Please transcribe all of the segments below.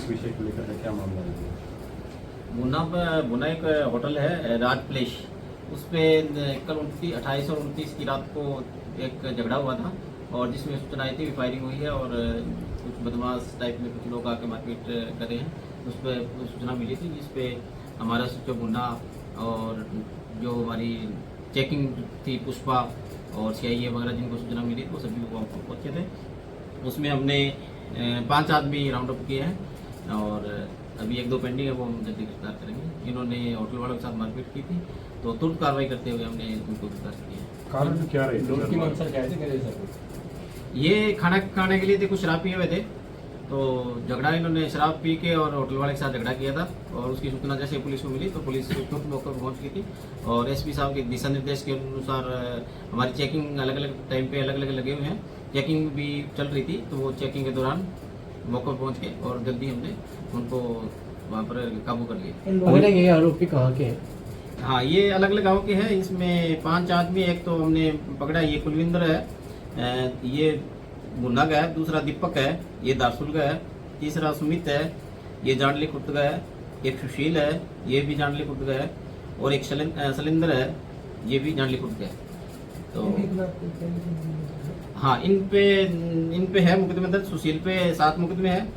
किस विषय को लेकर क्या मामला है? बुना एक होटल है राज प्लेस, उस पर कल 28 और 29 की रात को एक झगड़ा हुआ था और जिसमें सूचना आई थी कि फायरिंग हुई है और कुछ बदमाश टाइप में कुछ लोग आके मारपीट कर रहे हैं। उस पर सूचना मिली थी जिस पे हमारा जो बुना और जो हमारी चेकिंग थी पुष्पा और CIA वगैरह जिनको सूचना मिली थी वो सभी वहाँ पहुँचे थे। उसमें हमने 5 आदमी राउंड अप किए हैं और अभी 1-2 पेंडिंग है, वो हम जल्दी गिरफ्तार करेंगे। इन्होंने होटल वालों के साथ मारपीट की थी तो तुरंत कार्रवाई करते हुए हमने उनको गिरफ्तार किया। कारण क्या रही? लूट की मंशा क्या थी? ये खाना खाने के लिए थे, कुछ शराब पिए हुए थे तो झगड़ा इन्होंने शराब पी के और होटल वाले के साथ झगड़ा किया था और उसकी सूचना जैसे पुलिस को मिली तो पुलिस तुरंत मौके पर पहुंच गई थी और SP साहब के दिशा निर्देश के अनुसार हमारी चेकिंग अलग अलग टाइम पे अलग अलग लगे हुए हैं। चेकिंग भी चल रही थी तो वो चेकिंग के दौरान मौके पर पहुंच गए और जल्दी हमने उनको वहाँ पर काबू कर लिया। ये आरोपी कहाँ के हैं? हाँ, ये अलग अलग गाँव के हैं। इसमें 5 आदमी, एक तो हमने पकड़ा, ये कुलविंदर है, ये मुन्ना का है, दूसरा दीपक है, ये दारसुल का है, तीसरा सुमित है, ये जांडली खुर्द का है, एक सुशील है, ये भी जांडली खुर्द का है और एक शैलेंद्र है, ये भी जांडली खुर्द का है। तो हाँ, इन पे है मुकदमे दर्ज। सुशील पे 7 मुकदमे है,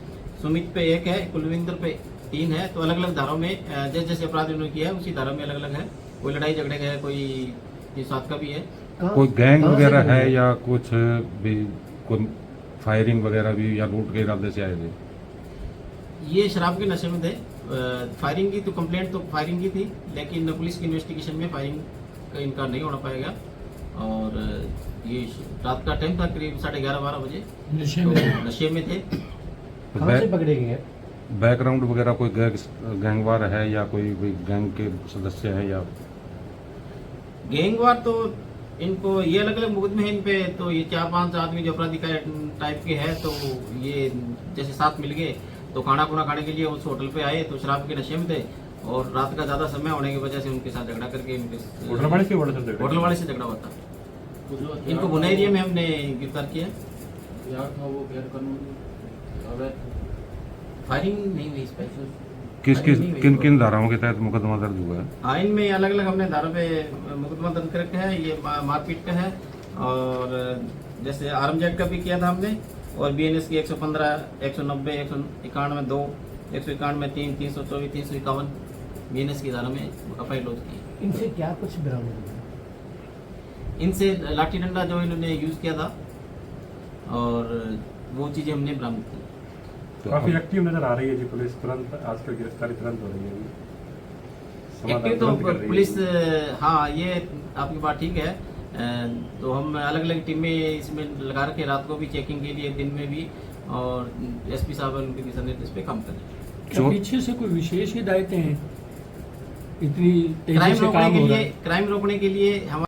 सुमित पे 1 है, कुलविंदर पे 3 है। तो अलग अलग धाराओं में जैसे जैसे अपराध इन्होंने किया है उसी धारा में अलग अलग है। कोई लड़ाई झगड़े का है, कोई 7 का भी है। कोई गैंग वगैरह है या कुछ भी, कोई फायरिंग वगैरह भी या लूट के इरादे से आए थे? ये शराब के नशे में थे। फायरिंग की तो कंप्लेंट तो फायरिंग की थी, लेकिन पुलिस की इन्वेस्टिगेशन में फायरिंग का इनकार नहीं होना पाएगा। और ये रात का टाइम था, करीब 11:30-12 बजे नशे में थे। कहाँ से पकड़े गए? बैकग्राउंड वगैरह कोई गैंगवार है या कोई गैंग के सदस्य है या? गैंगवार तो इनको ये अलग अलग मुकदमे हैं इन पे। तो ये 4-5 आदमी जो अपराधी टाइप के हैं तो ये जैसे साथ मिल गए तो खाना खुना खाने के लिए उस होटल पे आए तो शराब के नशे में थे और रात का ज्यादा समय होने की वजह से उनके साथ झगड़ा करके होटल वाले से झगड़ा हुआ था। इनको गुना एरिया में हमने गिरफ्तार किया। फायरिंग नहीं हुई स्पेशल। किन किन धाराओं के तहत मुकदमा दर्ज हुआ है? हाँ, इनमें अलग अलग हमने धारा पे मुकदमा दर्ज कर रखा है। ये मारपीट का है और जैसे आर्मजेड का भी किया था हमने और BNS की 115, 190, 191, 2, 191, 3, 324, 351 BNS की धारा में FIR लॉन्च की। इनसे क्या कुछ बरामद हुआ? इनसे लाठी डंडा जो इन्होंने यूज किया था और वो चीजें हमने बरामद की। काफी एक्टिव नजर आ रही है जी पुलिस, तुरंत आजकल गिरफ्तारी तुरंत हो रही है जी। एक्टिव तो पुलिस, हाँ ये आपकी बात ठीक है। तो हम अलग अलग टीमें इसमें लगा रखे, रात को भी चेकिंग के लिए, दिन में भी, और SP साहब उनके दिशा निर्देश पे काम करें। क्या पीछे से कोई विशेष हिदायतें हैं? इतनी तेजी से काम हो रहा है? क्राइम रोकने के लिए हम